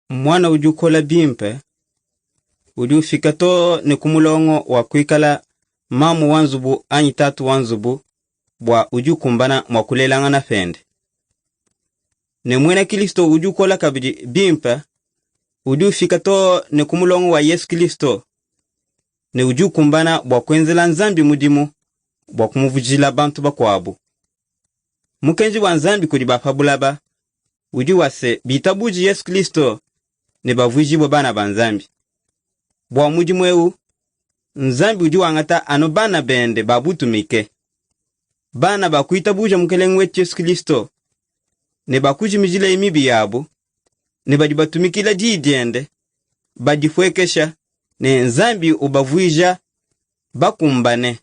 Mwana ujukola bimpe, ujufika to ni kumulongo wa kuikala mamu wanzubu anyi tatu wanzubu bwa ujukumbana mwakulelanga na fende. Ne mwena Kristo ujukola kabidi bimpe, ujufika to ni kumulongo wa Yesu Kristo ne ujukumbana bwa kwenzela nzambi mudimu bwa kumuvujila bantu bakwabu. Mukenji wa nzambi kudi bafabulaba, ujuwase bitabuji Yesu Kristo ne bavujibwe bana banzambi. Bwa mudimu ewu, nzambi ujuwangata ano bana bende babutumike. Bana bakuitabuja mukeleng wetu Yesu Kristo ne bakujimijila imibi yabu, ne badibatumikila jidiende, badifwekesha, ne nzambi ubavuija bakumbane,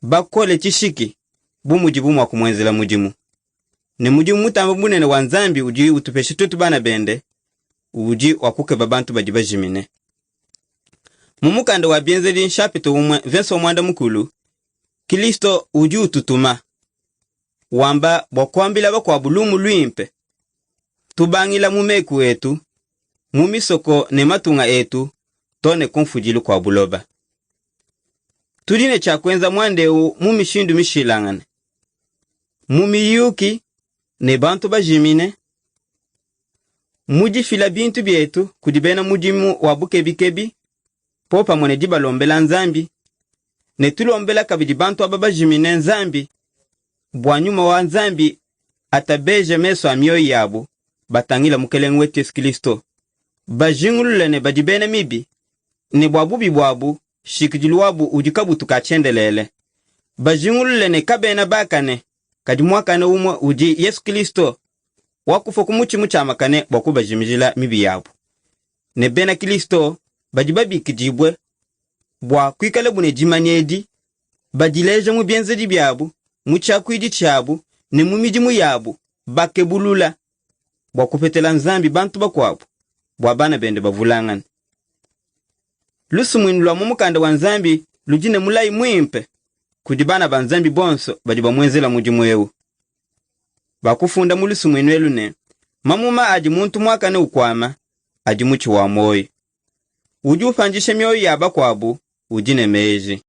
bakole chishiki, bumujibu mwa kumwenzela mujimu. Ne mujimu mutamba munene wa nzambi uji utupeshe tutu bana bende, uji wakuke babantu badibajimine. Mumukanda wa bienzeli nshapito umwe venso mwanda mukulu, Kristo uji ututuma, wamba wakwambila bakwa bulumu luimpe, tubangila mumeku etu, mumisoko ne matunga etu, tone konfujilu kwa buloba. Tuline cha kwenza mwandeu mumishindu mishilangane. Mumiyuki ne bantu bajimine, mujifila bintu bietu kudibena mujimu wabukebikebi, popa mwene diba lombela nzambi, ne tulombela kabidi bantu ababajimine nzambi, bwanyuma wa nzambi atabeje meso amyoyi yabu, batangila mukeleng wetu Yesu Kristo. Bajingulule ne badibene mibi, ne bwabubi bwabu, shikijilu wabu ujikabu tukachendelele. Bajingulule ne kabena bakane, kadimwakane umwe uji Yesu Kristo, wakufa kumuchi muchamakane bwaku bajimijila mibi yabu. Ne bena Kristo, bajibabi kijibwe, bwa kuikalebu ne jimanyedi, bajileje mubienzedi byabu, muchakuidi chabu, ne mumijimu yabu, bakebulula, bwa kupetela nzambi bantu bakwabu, bwa bana bende bavulangane. Lusu mwinulwa mumukanda wa nzambi, lujine mulai mwimpe, kudibana banzambi bonso, badiba mwenzela mujimu ewu. Bakufunda mulusu mwinwelu ne, mamuma aji muntu mwakane ukwama, aji muchi wa moyo. Uju ufanjishe mioyo yaba kwabu, ujine meji.